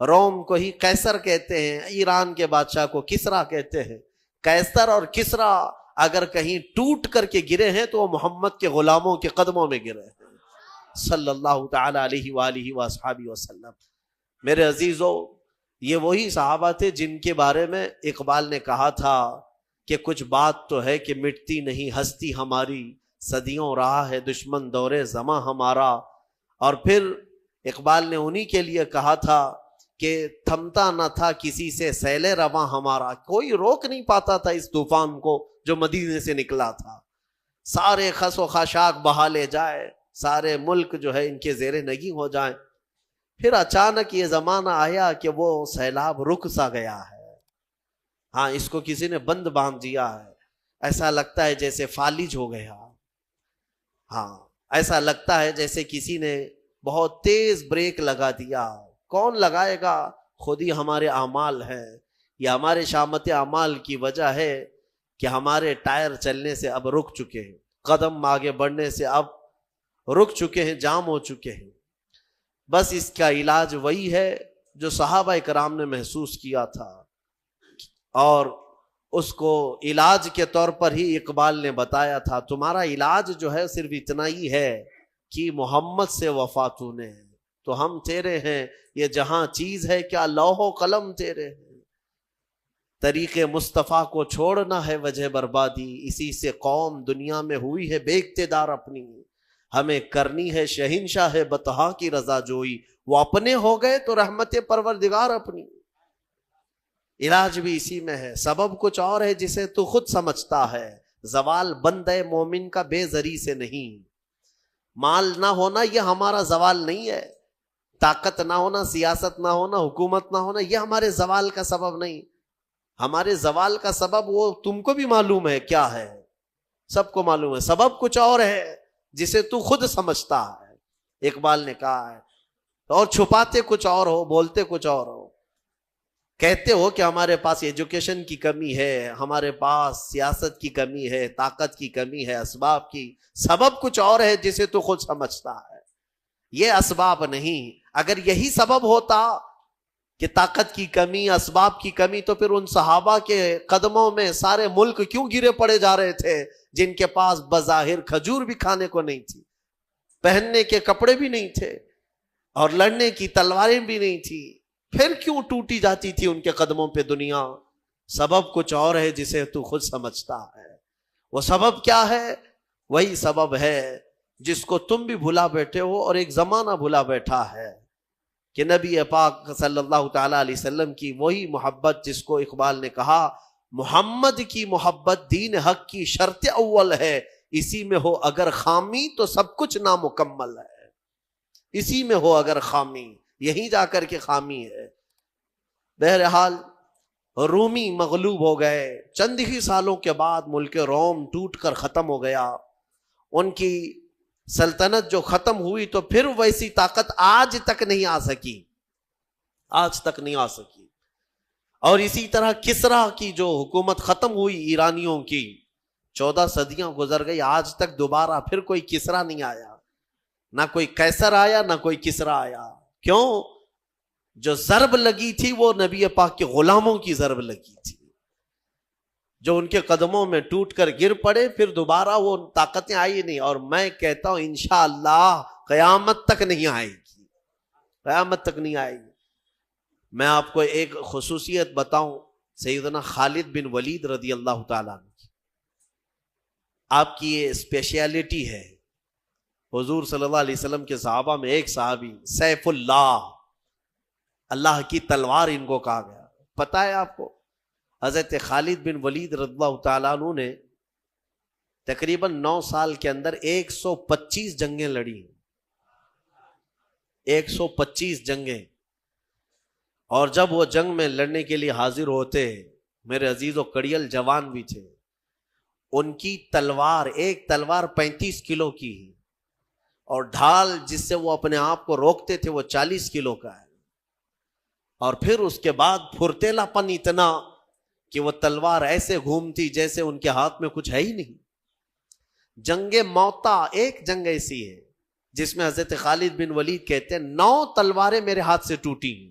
روم کو ہی قیصر کہتے ہیں، ایران کے بادشاہ کو کسرا کہتے ہیں۔ قیصر اور کسرا اگر کہیں ٹوٹ کر کے گرے ہیں تو وہ محمد کے غلاموں کے قدموں میں گرے ہیں صلی اللہ تعالی علیہ وآلہ وصحبہ وسلم۔ میرے عزیزو، یہ وہی صحابہ تھے جن کے بارے میں اقبال نے کہا تھا کہ کچھ بات تو ہے کہ مٹتی نہیں ہستی ہماری، صدیوں رہا ہے دشمن دور زماں ہمارا۔ اور پھر اقبال نے انہی کے لیے کہا تھا کہ تھمتا نہ تھا کسی سے سیل رواں ہمارا، کوئی روک نہیں پاتا تھا اس طوفان کو جو مدینے سے نکلا تھا۔ سارے خس و خاشاک بہا لے جائے، سارے ملک جو ہے ان کے زیر نگی ہو جائیں، پھر اچانک یہ زمانہ آیا کہ وہ سیلاب رک سا گیا ہے۔ ہاں، اس کو کسی نے بند باندھ دیا ہے، ایسا لگتا ہے جیسے فالج ہو گیا۔ ہاں، ایسا لگتا ہے جیسے کسی نے بہت تیز بریک لگا دیا۔ کون لگائے گا؟ خود ہی ہمارے اعمال ہے، یہ ہمارے شامت اعمال کی وجہ ہے کہ ہمارے ٹائر چلنے سے اب رک چکے ہیں، قدم آگے بڑھنے سے اب رک چکے ہیں، جام ہو چکے ہیں۔ بس اس کا علاج وہی ہے جو صحابہ کرام نے محسوس کیا تھا، اور اس کو علاج کے طور پر ہی اقبال نے بتایا تھا، تمہارا علاج جو ہے صرف اتنا ہی ہے کہ محمد سے وفا تو نے، تو ہم تیرے ہیں، یہ جہاں چیز ہے کیا لوح و قلم تیرے ہیں۔ طریق مصطفیٰ کو چھوڑنا ہے وجہ بربادی، اسی سے قوم دنیا میں ہوئی ہے بے اقتدار اپنی۔ ہمیں کرنی ہے شہنشاہ بطحا کی رضا جوئی، وہ اپنے ہو گئے تو رحمت پروردگار اپنی۔ علاج بھی اسی میں ہے، سبب کچھ اور ہے جسے تو خود سمجھتا ہے، زوال بندے مومن کا بے زری سے نہیں۔ مال نہ ہونا یہ ہمارا زوال نہیں ہے، طاقت نہ ہونا، سیاست نہ ہونا، حکومت نہ ہونا، یہ ہمارے زوال کا سبب نہیں۔ ہمارے زوال کا سبب وہ تم کو بھی معلوم ہے کیا ہے، سب کو معلوم ہے، سبب کچھ اور ہے جسے تو خود سمجھتا ہے۔ اقبال نے کہا ہے، اور چھپاتے کچھ اور ہو، بولتے کچھ اور ہو، کہتے ہو کہ ہمارے پاس ایجوکیشن کی کمی ہے، ہمارے پاس سیاست کی کمی ہے، طاقت کی کمی ہے، اسباب کی، سبب کچھ اور ہے جسے تو خود سمجھتا ہے، یہ اسباب نہیں۔ اگر یہی سبب ہوتا کہ طاقت کی کمی، اسباب کی کمی، تو پھر ان صحابہ کے قدموں میں سارے ملک کیوں گرے پڑے جا رہے تھے جن کے پاس بظاہر کھجور بھی کھانے کو نہیں تھی، پہننے کے کپڑے بھی نہیں تھے، اور لڑنے کی تلواریں بھی نہیں تھی، پھر کیوں ٹوٹی جاتی تھی ان کے قدموں پہ دنیا؟ سبب کچھ اور ہے جسے تو خود سمجھتا ہے۔ وہ سبب کیا ہے؟ وہی سبب ہے جس کو تم بھی بھلا بیٹھے ہو اور ایک زمانہ بھلا بیٹھا ہے، کہ نبی پاک صلی اللہ تعالی علیہ وسلم کی وہی محبت جس کو اقبال نے کہا، محمد کی محبت دین حق کی شرط اول ہے، اسی میں ہو اگر خامی تو سب کچھ نامکمل ہے۔ اسی میں ہو اگر خامی، یہیں جا کر کے خامی ہے۔ بہرحال رومی مغلوب ہو گئے، چند ہی سالوں کے بعد ملک روم ٹوٹ کر ختم ہو گیا۔ ان کی سلطنت جو ختم ہوئی تو پھر ویسی طاقت آج تک نہیں آ سکی، آج تک نہیں آ سکی۔ اور اسی طرح کسرا کی جو حکومت ختم ہوئی ایرانیوں کی، 14 صدیاں گزر گئی، آج تک دوبارہ پھر کوئی کسرا نہیں آیا، نہ کوئی قیصر آیا، نہ کوئی کسرا آیا۔ کیوں؟ جو ضرب لگی تھی وہ نبی پاک کے غلاموں کی ضرب لگی تھی، جو ان کے قدموں میں ٹوٹ کر گر پڑے، پھر دوبارہ وہ طاقتیں آئی نہیں۔ اور میں کہتا ہوں انشاءاللہ قیامت تک نہیں آئے گی، قیامت تک نہیں آئے گی۔ میں آپ کو ایک خصوصیت بتاؤں سیدنا خالد بن ولید رضی اللہ تعالیٰ عنہ کی، آپ کی یہ اسپیشیلٹی ہے۔ حضور صلی اللہ علیہ وسلم کے صحابہ میں ایک صحابی سیف اللہ، اللہ کی تلوار ان کو کہا گیا۔ پتہ ہے آپ کو، حضرت خالد بن ولید رضی اللہ تعالیٰ عنہ نے تقریباً 9 سال کے اندر 125 جنگیں لڑی، 125 جنگیں۔ اور جب وہ جنگ میں لڑنے کے لیے حاضر ہوتے، میرے عزیز و کڑیل جوان بھی تھے، ان کی تلوار، ایک تلوار 35 کلو کی، اور ڈھال جس سے وہ اپنے آپ کو روکتے تھے وہ 40 کلو کا ہے۔ اور پھر اس کے بعد پھرتیلا پن اتنا کہ وہ تلوار ایسے گھومتی جیسے ان کے ہاتھ میں کچھ ہے ہی نہیں۔ جنگ موتا ایک جنگ ایسی ہے جس میں حضرت خالد بن ولید کہتے ہیں 9 تلواریں میرے ہاتھ سے ٹوٹی ہیں،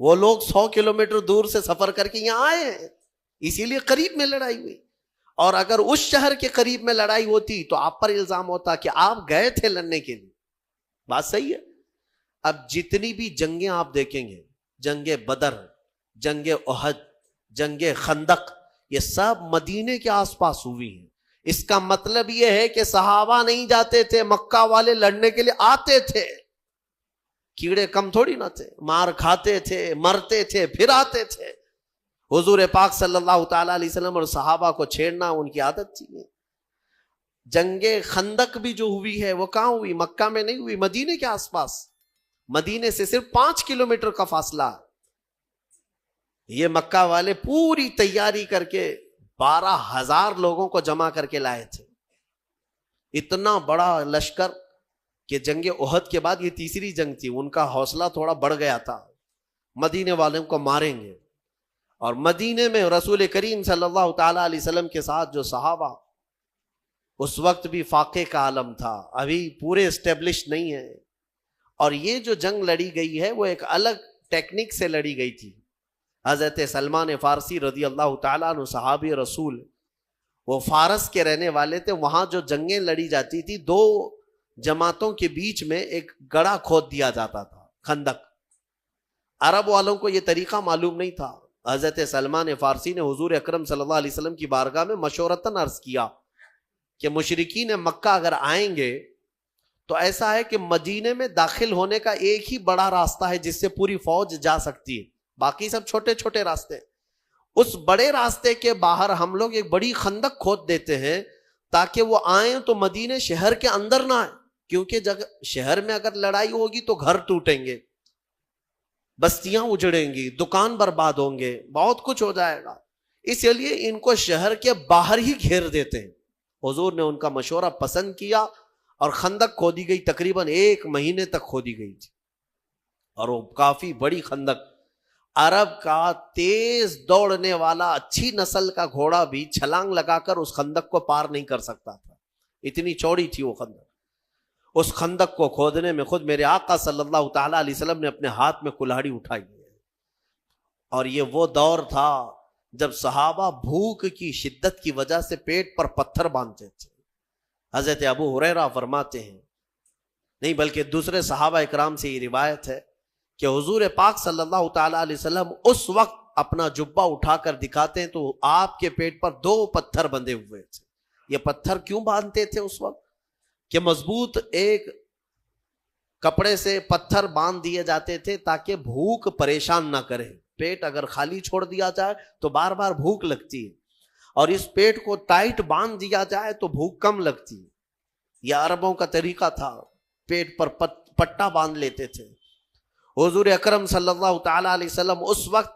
وہ لوگ 100 کلومیٹر دور سے سفر کر کے یہاں آئے ہیں، اسی لیے قریب میں لڑائی ہوئی. اور اگر اس شہر کے قریب میں لڑائی ہوتی تو آپ پر الزام ہوتا کہ آپ گئے تھے لڑنے کے لیے. بات صحیح ہے. اب جتنی بھی جنگیں آپ دیکھیں گے، جنگ بدر، جنگ احد، جنگ خندق، یہ سب مدینے کے آس پاس ہوئی ہیں. اس کا مطلب یہ ہے کہ صحابہ نہیں جاتے تھے، مکہ والے لڑنے کے لیے آتے تھے. کیڑے کم تھوڑی نہ تھے، مار کھاتے تھے، مرتے تھے، پھر آتے تھے. حضور پاک صلی اللہ تعالی علیہ وسلم اور صحابہ کو چھیڑنا ان کی عادت تھی. جنگ خندق بھی جو ہوئی ہے وہ کہاں ہوئی؟ مکہ میں نہیں ہوئی، مدینے کے آس پاس. مدینے سے صرف 5 کلومیٹر کا فاصلہ. یہ مکہ والے پوری تیاری کر کے 12,000 لوگوں کو جمع کر کے لائے تھے. اتنا بڑا لشکر کہ جنگ احد کے بعد یہ تیسری جنگ تھی. ان کا حوصلہ تھوڑا بڑھ گیا تھا، مدینے والوں کو ماریں گے. اور مدینے میں رسول کریم صلی اللہ تعالی علیہ وسلم کے ساتھ جو صحابہ، اس وقت بھی فاقے کا عالم تھا، ابھی پورے اسٹیبلش نہیں ہے. اور یہ جو جنگ لڑی گئی ہے وہ ایک الگ ٹیکنیک سے لڑی گئی تھی. حضرت سلمان فارسی رضی اللہ تعالیٰ عنہ صحابی رسول، وہ فارس کے رہنے والے تھے. وہاں جو جنگیں لڑی جاتی تھی، 2 جماعتوں کے بیچ میں ایک گڑھا کھود دیا جاتا تھا، خندق. عرب والوں کو یہ طریقہ معلوم نہیں تھا. حضرت سلمان فارسی نے حضور اکرم صلی اللہ علیہ وسلم کی بارگاہ میں مشورتاً عرض کیا کہ مشرکین مکہ اگر آئیں گے تو ایسا ہے کہ مدینے میں داخل ہونے کا ایک ہی بڑا راستہ ہے جس سے پوری فوج جا سکتی ہے، باقی سب چھوٹے چھوٹے راستے. اس بڑے راستے کے باہر ہم لوگ ایک بڑی خندق کھود دیتے ہیں تاکہ وہ آئیں تو مدینے شہر کے اندر نہ آئیں، کیونکہ شہر میں اگر لڑائی ہوگی تو گھر ٹوٹیں گے، بستیاں اجڑیں گی، دکان برباد ہوں گے، بہت کچھ ہو جائے گا. اس لیے ان کو شہر کے باہر ہی گھیر دیتے ہیں. حضور نے ان کا مشورہ پسند کیا اور خندق کھودی گئی. تقریباً 1 مہینے تک کھودی گئی تھی، اور وہ کافی بڑی خندق. عرب کا تیز دوڑنے والا اچھی نسل کا گھوڑا بھی چھلانگ لگا کر اس خندق کو پار نہیں کر سکتا تھا، اتنی چوڑی تھی وہ خندق. اس خندق کو کھودنے میں خود میرے آقا صلی اللہ تعالی علیہ وسلم نے اپنے ہاتھ میں کلہاڑی اٹھائی ہے. اور یہ وہ دور تھا جب صحابہ بھوک کی شدت کی وجہ سے پیٹ پر پتھر باندھتے تھے. حضرت ابو ہریرہ فرماتے ہیں، نہیں بلکہ دوسرے صحابہ اکرام سے یہ روایت ہے کہ حضور پاک صلی اللہ تعالی علیہ وسلم اس وقت اپنا جبہ اٹھا کر دکھاتے ہیں تو آپ کے پیٹ پر 2 پتھر بندھے ہوئے تھے. یہ پتھر کیوں باندھتے تھے اس وقت؟ کہ مضبوط ایک کپڑے سے پتھر باندھ دیے جاتے تھے تاکہ بھوک پریشان نہ کرے. پیٹ اگر خالی چھوڑ دیا جائے تو بار بار بھوک لگتی ہے، اور اس پیٹ کو ٹائٹ باندھ دیا جائے تو بھوک کم لگتی ہے. یہ عربوں کا طریقہ تھا، پیٹ پر پٹا باندھ لیتے تھے. حضور اکرم صلی اللہ تعالی علیہ وسلم اس وقت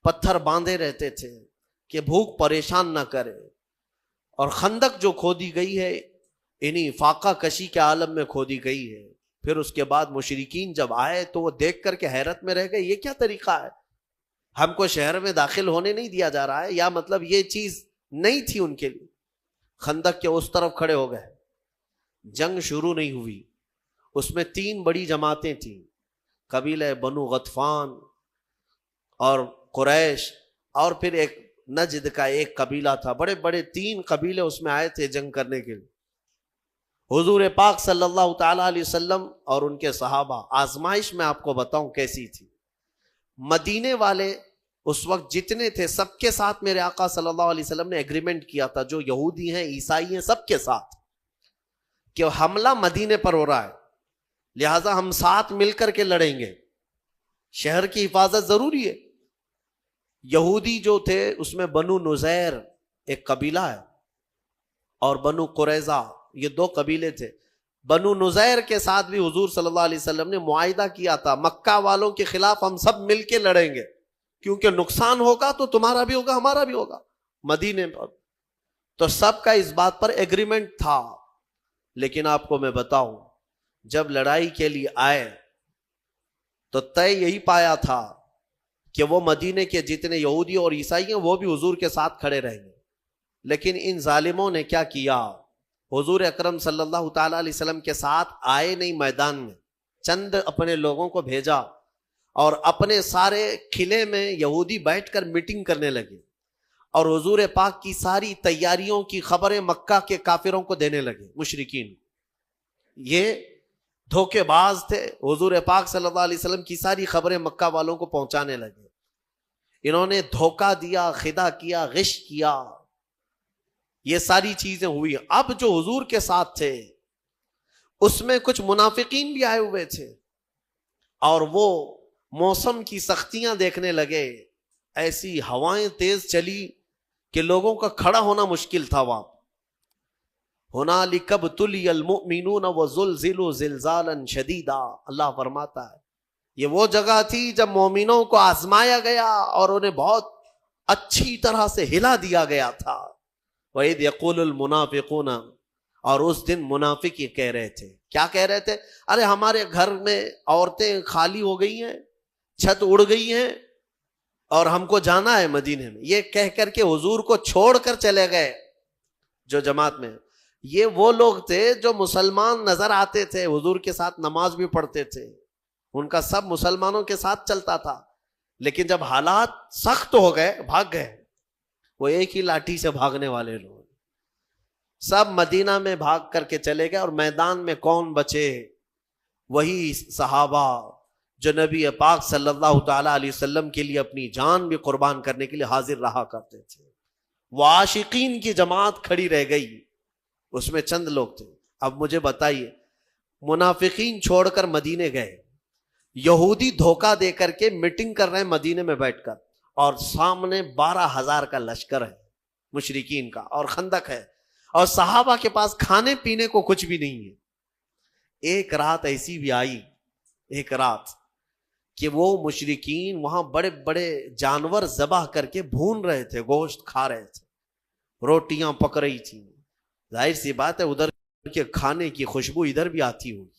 پتھر باندھے رہتے تھے کہ بھوک پریشان نہ کرے. اور خندق جو کھودی گئی ہے انہی فاقہ کشی کے عالم میں کھودی گئی ہے. پھر اس کے بعد مشرکین جب آئے تو وہ دیکھ کر کے حیرت میں رہ گئے، یہ کیا طریقہ ہے؟ ہم کو شہر میں داخل ہونے نہیں دیا جا رہا ہے، یا مطلب یہ چیز نہیں تھی ان کے لیے. خندق کے اس طرف کھڑے ہو گئے. جنگ شروع نہیں ہوئی. اس میں 3 بڑی جماعتیں تھیں، قبیلہ بنو غطفان اور قریش، اور پھر ایک نجد کا ایک قبیلہ تھا. بڑے بڑے 3 قبیلے اس میں آئے تھے جنگ کرنے کے لیے. حضور پاک صلی اللہ تعالی علیہ وسلم اور ان کے صحابہ، آزمائش میں آپ کو بتاؤں کیسی تھی. مدینے والے اس وقت جتنے تھے سب کے ساتھ میرے آقا صلی اللہ علیہ وسلم نے ایگریمنٹ کیا تھا، جو یہودی ہیں عیسائی ہیں سب کے ساتھ، کہ حملہ مدینے پر ہو رہا ہے، لہٰذا ہم ساتھ مل کر کے لڑیں گے، شہر کی حفاظت ضروری ہے. یہودی جو تھے اس میں بنو نذیر ایک قبیلہ ہے اور بنو قریظہ، یہ 2 قبیلے تھے. بنو نذیر کے ساتھ بھی حضور صلی اللہ علیہ وسلم نے معاہدہ کیا تھا، مکہ والوں کے خلاف ہم سب مل کے لڑیں گے، کیونکہ نقصان ہوگا تو تمہارا بھی ہوگا ہمارا بھی ہوگا مدینے پر. تو سب کا اس بات پر ایگریمنٹ تھا. لیکن آپ کو میں بتاؤں، جب لڑائی کے لیے آئے تو طے یہی پایا تھا کہ وہ مدینے کے جتنے یہودی اور عیسائی ہیں وہ بھی حضور کے ساتھ کھڑے رہیں گے. لیکن ان ظالموں نے کیا کیا؟ حضور اکرم صلی اللہ تعالی علیہ وسلم کے ساتھ آئے نہیں میدان میں، چند اپنے لوگوں کو بھیجا اور اپنے سارے قلعے میں یہودی بیٹھ کر میٹنگ کرنے لگے اور حضور پاک کی ساری تیاریوں کی خبریں مکہ کے کافروں کو دینے لگے، مشرکین۔ یہ دھوکے باز تھے، حضور پاک صلی اللہ علیہ وسلم کی ساری خبریں مکہ والوں کو پہنچانے لگے۔ انہوں نے دھوکہ دیا، خدا کیا، غش کیا، یہ ساری چیزیں ہوئی۔ اب جو حضور کے ساتھ تھے اس میں کچھ منافقین بھی آئے ہوئے تھے اور وہ موسم کی سختیاں دیکھنے لگے، ایسی ہوائیں تیز چلی کہ لوگوں کا کھڑا ہونا مشکل تھا وہاں۔ ہنالک ابتلی المؤمنون وزلزلوا زلزالا شدیدا، اللہ فرماتا ہے یہ وہ جگہ تھی جب مومنوں کو آزمایا گیا اور انہیں بہت اچھی طرح سے ہلا دیا گیا تھا۔ وَإِذْ يَقُولُ الْمُنَافِقُونَ، اور اس دن منافق یہ کہہ رہے تھے، کیا کہہ رہے تھے؟ ارے ہمارے گھر میں عورتیں خالی ہو گئی ہیں، چھت اڑ گئی ہیں اور ہم کو جانا ہے مدینے میں، یہ کہہ کر کے حضور کو چھوڑ کر چلے گئے۔ جو جماعت میں یہ وہ لوگ تھے جو مسلمان نظر آتے تھے، حضور کے ساتھ نماز بھی پڑھتے تھے، ان کا سب مسلمانوں کے ساتھ چلتا تھا، لیکن جب حالات سخت ہو گئے بھاگ گئے۔ وہ ایک ہی لاٹھی سے بھاگنے والے لوگ سب مدینہ میں بھاگ کر کے چلے گئے، اور میدان میں کون بچے؟ وہی صحابہ جو نبی پاک صلی اللہ تعالی علیہ وسلم کے لیے اپنی جان بھی قربان کرنے کے لیے حاضر رہا کرتے تھے۔ وہ عاشقین کی جماعت کھڑی رہ گئی، اس میں چند لوگ تھے۔ اب مجھے بتائیے، منافقین چھوڑ کر مدینے گئے، یہودی دھوکہ دے کر کے میٹنگ کر رہے ہیں مدینے میں بیٹھ کر، اور سامنے 12,000 کا لشکر ہے مشرکین کا، اور خندق ہے، اور صحابہ کے پاس کھانے پینے کو کچھ بھی نہیں ہے۔ ایک رات ایسی بھی آئی، ایک رات کہ وہ مشرکین وہاں بڑے بڑے جانور ذبح کر کے بھون رہے تھے، گوشت کھا رہے تھے، روٹیاں پک رہی تھیں۔ ظاہر سی بات ہے ادھر کے کھانے کی خوشبو ادھر بھی آتی ہوگی،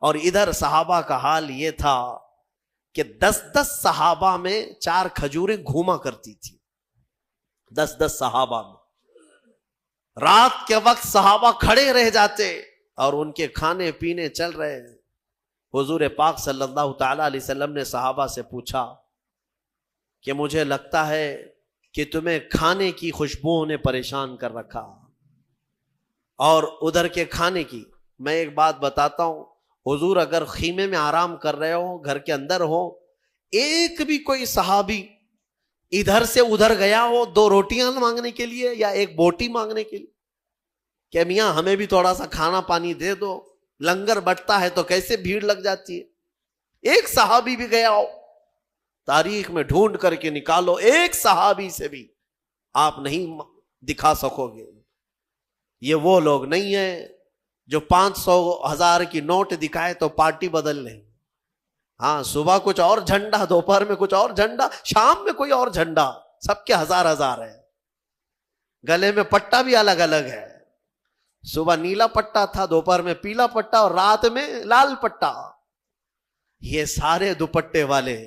اور ادھر صحابہ کا حال یہ تھا کہ 10 صحابہ میں 4 کھجوریں گھوما کرتی تھی، 10 صحابہ میں۔ رات کے وقت صحابہ کھڑے رہ جاتے اور ان کے کھانے پینے چل رہے ہیں۔ حضور پاک صلی اللہ تعالی علیہ وسلم نے صحابہ سے پوچھا کہ مجھے لگتا ہے کہ تمہیں کھانے کی خوشبوؤں نے پریشان کر رکھا، اور ادھر کے کھانے کی۔ میں ایک بات بتاتا ہوں، حضور اگر خیمے میں آرام کر رہے ہو، گھر کے اندر ہو، ایک بھی کوئی صحابی ادھر سے ادھر گیا ہو 2 روٹیاں مانگنے کے لیے یا 1 بوٹی مانگنے کے لیے کہ میاں ہمیں بھی تھوڑا سا کھانا پانی دے دو، لنگر بٹتا ہے تو کیسے بھیڑ لگ جاتی ہے، ایک صحابی بھی گیا ہو؟ تاریخ میں ڈھونڈ کر کے نکالو، ایک صحابی سے بھی آپ نہیں دکھا سکو گے۔ یہ وہ لوگ نہیں ہیں جو 500 1000 کی نوٹ دکھائے تو پارٹی بدل لیں۔ ہاں، صبح کچھ اور جھنڈا، دوپہر میں کچھ اور جھنڈا، شام میں کوئی اور جھنڈا، سب کے 1000 ہے۔ گلے میں پٹا بھی الگ الگ ہے، صبح نیلا پٹا تھا، دوپہر میں پیلا پٹا، اور رات میں لال پٹا۔ یہ سارے دوپٹے والے،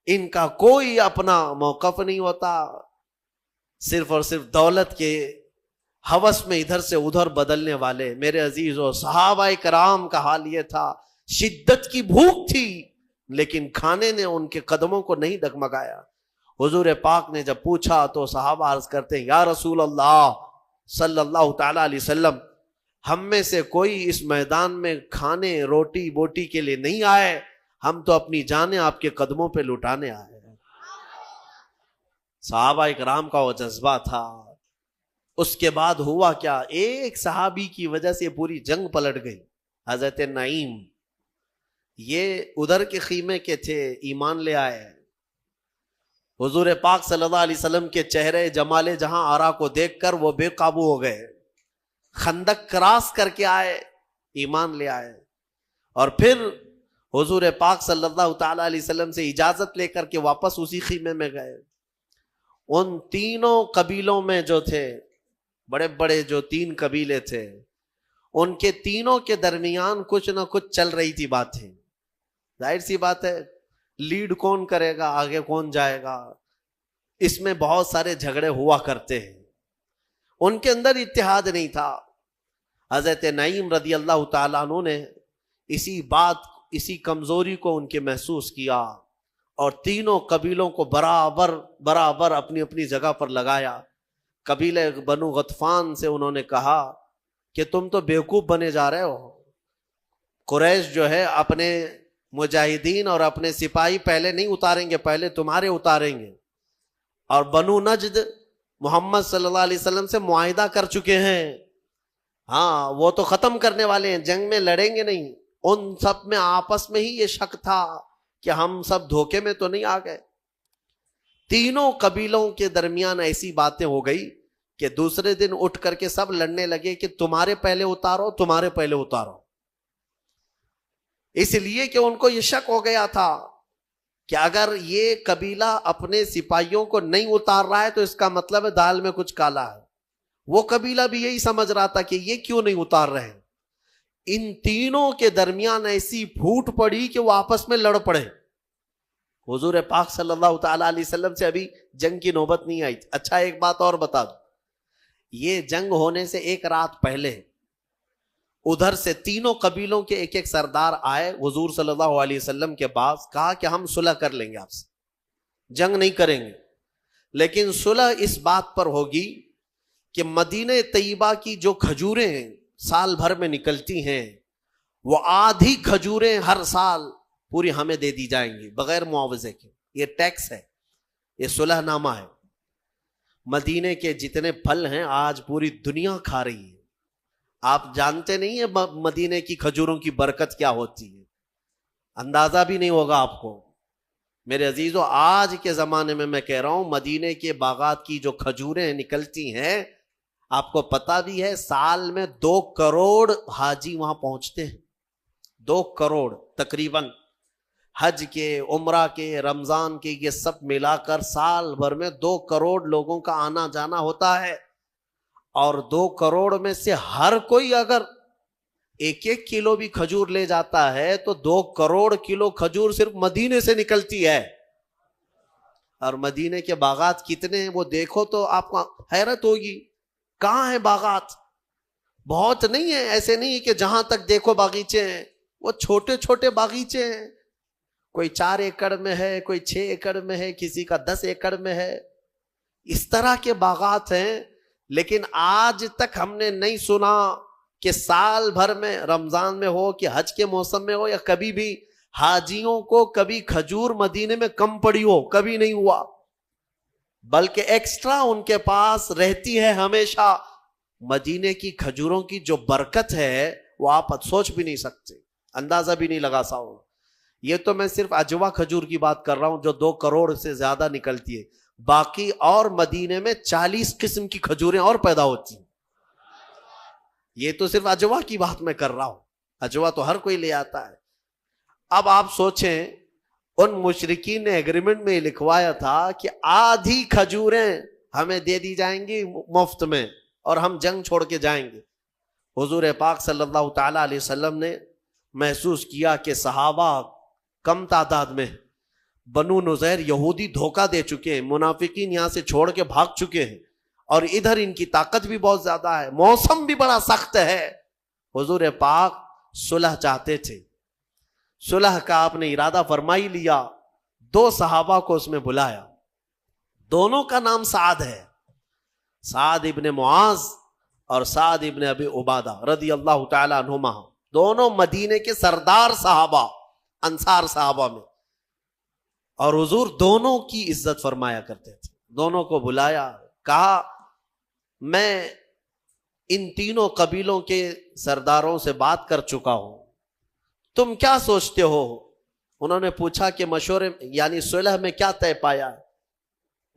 ان کا کوئی اپنا موقف نہیں ہوتا، صرف اور صرف دولت کے ہوس میں ادھر سے ادھر بدلنے والے۔ میرے عزیزو، صحابہ کرام کا حال یہ تھا، شدت کی بھوک تھی لیکن کھانے نے ان کے قدموں کو نہیں ڈگمگایا۔ حضور پاک نے جب پوچھا تو صحابہ عرض کرتے ہیں، یا رسول اللہ صلی اللہ تعالی علیہ وسلم، ہم میں سے کوئی اس میدان میں کھانے روٹی بوٹی کے لیے نہیں آئے، ہم تو اپنی جانیں آپ کے قدموں پہ لٹانے آئے ہیں۔ صحابہ اکرام کا وہ جذبہ تھا۔ اس کے بعد ہوا کیا؟ ایک صحابی کی وجہ سے پوری جنگ پلٹ گئی۔ حضرت نعیم، یہ ادھر کے خیمے کے تھے، ایمان لے آئے۔ حضور پاک صلی اللہ علیہ وسلم کے چہرے جمال جہاں آرا کو دیکھ کر وہ بے قابو ہو گئے، خندق کراس کر کے آئے، ایمان لے آئے، اور پھر حضور پاک صلی اللہ تعالی علیہ وسلم سے اجازت لے کر کے واپس اسی خیمے میں گئے۔ ان تینوں قبیلوں میں جو تھے، بڑے بڑے جو 3 قبیلے تھے، ان کے تینوں کے درمیان کچھ نہ کچھ چل رہی تھی باتیں۔ ظاہر سی بات ہے، لیڈ کون کرے گا، آگے کون جائے گا، اس میں بہت سارے جھگڑے ہوا کرتے ہیں۔ ان کے اندر اتحاد نہیں تھا۔ حضرت نعیم رضی اللہ تعالیٰ عنہ نے اسی کمزوری کو ان کے محسوس کیا، اور تینوں قبیلوں کو برابر برابر اپنی اپنی جگہ پر لگایا. قبیلہ بنو غطفان سے انہوں نے کہا کہ تم تو بیوقوف بنے جا رہے ہو. قریش جو ہے اپنے مجاہدین اور اپنے سپاہی پہلے نہیں اتاریں گے، پہلے تمہارے اتاریں گے. اور بنو نجد محمد صلی اللہ علیہ وسلم سے معاہدہ کر چکے ہیں، ہاں وہ تو ختم کرنے والے ہیں، جنگ میں لڑیں گے نہیں. ان سب میں آپس میں ہی یہ شک تھا کہ ہم سب دھوکے میں تو نہیں آ گئے. تینوں قبیلوں کے درمیان ایسی باتیں ہو گئی کہ دوسرے دن اٹھ کر کے سب لڑنے لگے کہ تمہارے پہلے اتارو، تمہارے پہلے اتارو. اس لیے کہ ان کو یہ شک ہو گیا تھا کہ اگر یہ قبیلہ اپنے سپاہیوں کو نہیں اتار رہا ہے تو اس کا مطلب ہے دال میں کچھ کالا ہے. وہ قبیلہ بھی یہی سمجھ رہا تھا کہ یہ کیوں نہیں اتار رہے ہیں. ان تینوں کے درمیان ایسی پھوٹ پڑی کہ وہ آپس میں لڑ پڑے. حضور پاک صلی اللہ تعالی علیہ وسلم سے ابھی جنگ کی نوبت نہیں آئی. اچھا ایک بات اور بتا دوں، یہ جنگ ہونے سے ایک رات پہلے ادھر سے تینوں قبیلوں کے ایک ایک سردار آئے حضور صلی اللہ علیہ وسلم کے پاس، کہا کہ ہم صلح کر لیں گے، آپ سے جنگ نہیں کریں گے، لیکن صلح اس بات پر ہوگی کہ مدینہ طیبہ کی جو کھجوریں سال بھر میں نکلتی ہیں وہ آدھی کھجوریں ہر سال پوری ہمیں دے دی جائیں گی بغیر معاوضے کے. یہ ٹیکس ہے، یہ صلح نامہ ہے. مدینے کے جتنے پھل ہیں آج پوری دنیا کھا رہی ہے. آپ جانتے نہیں ہیں مدینے کی کھجوروں کی برکت کیا ہوتی ہے، اندازہ بھی نہیں ہوگا آپ کو. میرے عزیزو، آج کے زمانے میں میں کہہ رہا ہوں مدینے کے باغات کی جو کھجوریں نکلتی ہیں، آپ کو پتا بھی ہے سال میں 2 کروڑ حاجی وہاں پہنچتے ہیں. 2 کروڑ تقریباً، حج کے، عمرہ کے، رمضان کے، یہ سب ملا کر سال بھر میں 2 کروڑ لوگوں کا آنا جانا ہوتا ہے. اور 2 کروڑ میں سے ہر کوئی اگر 1 کلو بھی کھجور لے جاتا ہے تو 2 کروڑ کلو کھجور صرف مدینے سے نکلتی ہے. اور مدینے کے باغات کتنے ہیں وہ دیکھو تو آپ کو حیرت ہوگی. کہاں ہیں باغات؟ بہت نہیں ہے، ایسے نہیں کہ جہاں تک دیکھو باغیچے ہیں، وہ چھوٹے چھوٹے باغیچے ہیں. کوئی 4 ایکڑ میں ہے، کوئی 6 ایکڑ میں ہے، کسی کا 10 ایکڑ میں ہے. اس طرح کے باغات ہیں. لیکن آج تک ہم نے نہیں سنا کہ سال بھر میں، رمضان میں ہو کہ حج کے موسم میں ہو یا کبھی بھی، حاجیوں کو کبھی کھجور مدینے میں کم پڑی ہو. کبھی نہیں ہوا، بلکہ ایکسٹرا ان کے پاس رہتی ہے ہمیشہ. مدینے کی کھجوروں کی جو برکت ہے وہ آپ سوچ بھی نہیں سکتے، اندازہ بھی نہیں لگا سکتے. یہ تو میں صرف اجوا کھجور کی بات کر رہا ہوں جو 2 کروڑ سے زیادہ نکلتی ہے. باقی اور مدینے میں 40 قسم کی کھجوریں اور پیدا ہوتی ہیں. یہ تو صرف اجوا کی بات میں کر رہا ہوں، اجوا تو ہر کوئی لے آتا ہے. اب آپ سوچیں ان مشرکین نے ایگریمنٹ میں لکھوایا تھا کہ آدھی کھجوریں ہمیں دے دی جائیں گی مفت میں اور ہم جنگ چھوڑ کے جائیں گے. حضور پاک صلی اللہ تعالی علیہ وسلم نے محسوس کیا کہ صحابہ کم تعداد میں، بنو نذیر یہودی دھوکہ دے چکے ہیں، منافقین یہاں سے چھوڑ کے بھاگ چکے ہیں، اور ادھر ان کی طاقت بھی بہت زیادہ ہے، موسم بھی بڑا سخت ہے. حضور پاک صلح چاہتے تھے. صلح کا آپ نے ارادہ فرما ہی لیا. 2 صحابہ کو اس میں بلایا، دونوں کا نام سعد ہے، سعد ابن معاذ اور سعد ابن ابی عبادہ رضی اللہ تعالی عنہما. دونوں مدینے کے سردار صحابہ، انصار صحابہ میں، اور حضور دونوں کی عزت فرمایا کرتے تھے. دونوں کو بلایا، کہا میں ان تینوں قبیلوں کے سرداروں سے بات کر چکا ہوں، تم کیا سوچتے ہو؟ انہوں نے پوچھا کہ مشورے یعنی صلح میں کیا طے پایا؟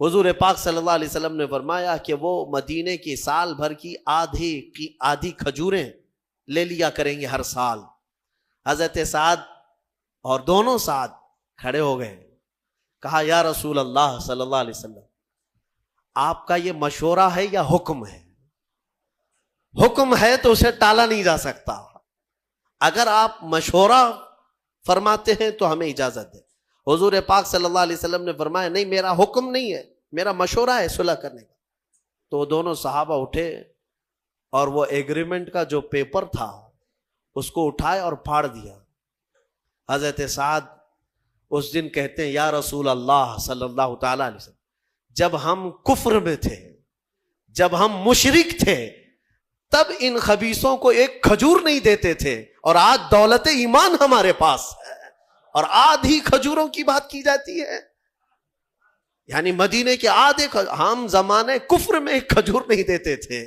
حضور پاک صلی اللہ علیہ وسلم نے فرمایا کہ وہ مدینے کی سال بھر کی آدھی کھجوریں لے لیا کریں گے ہر سال. حضرت سعد اور دونوں سعد کھڑے ہو گئے، کہا یا رسول اللہ صلی اللہ علیہ وسلم، آپ کا یہ مشورہ ہے یا حکم ہے؟ حکم ہے تو اسے ٹالا نہیں جا سکتا. اگر آپ مشورہ فرماتے ہیں تو ہمیں اجازت ہے. حضور پاک صلی اللہ علیہ وسلم نے فرمایا نہیں، میرا حکم نہیں ہے، میرا مشورہ ہے صلح کرنے کا. تو دونوں صحابہ اٹھے اور وہ ایگریمنٹ کا جو پیپر تھا اس کو اٹھائے اور پھاڑ دیا. حضرت سعد اس دن کہتے ہیں یا رسول اللہ صلی اللہ تعالی علیہ وسلم، جب ہم کفر میں تھے، جب ہم مشرک تھے، تب ان خبیثوں کو ایک کھجور نہیں دیتے تھے، اور آج دولت ایمان ہمارے پاس ہے اور آدھی کھجوروں کی بات کی جاتی ہے. یعنی مدینے کے آدھے، ہم زمانے کفر میں ایک کھجور نہیں دیتے تھے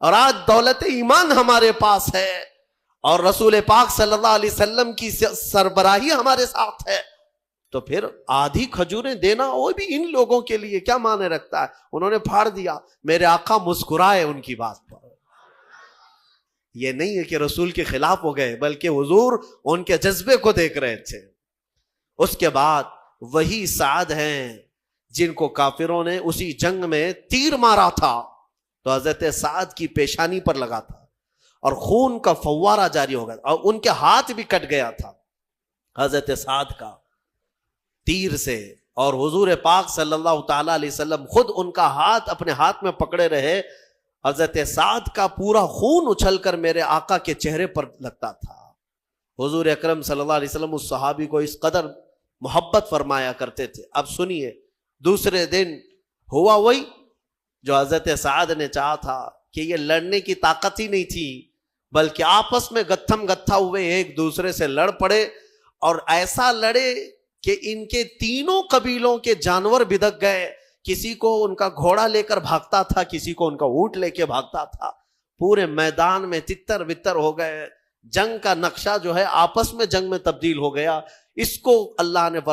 اور آج دولت ایمان ہمارے پاس ہے اور رسول پاک صلی اللہ علیہ وسلم کی سربراہی ہمارے ساتھ ہے، تو پھر آدھی کھجوریں دینا وہ بھی ان لوگوں کے لیے کیا معنی رکھتا ہے؟ انہوں نے پھاڑ دیا. میرے آقا مسکرائے ان کی بات پر. یہ نہیں ہے کہ رسول کے خلاف ہو گئے، بلکہ حضور ان کے جذبے کو دیکھ رہے تھے. اس کے بعد وہی سعد ہیں جن کو کافروں نے اسی جنگ میں تیر مارا تھا تو حضرت سعد کی پیشانی پر لگا تھا اور خون کا فوارہ جاری ہو گیا اور ان کے ہاتھ بھی کٹ گیا تھا حضرت سعد کا تیر سے، اور حضور پاک صلی اللہ تعالی علیہ وسلم خود ان کا ہاتھ اپنے ہاتھ میں پکڑے رہے. حضرت سعد کا پورا خون اچھل کر میرے آقا کے چہرے پر لگتا تھا. حضور اکرم صلی اللہ علیہ وسلم اس صحابی کو اس قدر محبت فرمایا کرتے تھے. اب سنیے، دوسرے دن ہوا وہی جو حضرت سعد نے چاہا تھا کہ یہ لڑنے کی طاقت ہی نہیں تھی، بلکہ آپس میں گتھم گتھا ہوئے ایک دوسرے سے لڑ پڑے، اور ایسا لڑے کہ ان کے تینوں قبیلوں کے جانور بدک گئے. کسی کو ان کا گھوڑا لے کر بھاگتا تھا، کسی کو ان کا اونٹ لے کے بھاگتا تھا. پورے میدان میں تتر بتر ہو گئے. جنگ کا نقشہ جو ہے آپس میں جنگ میں تبدیل ہو گیا. اس کو اللہ نے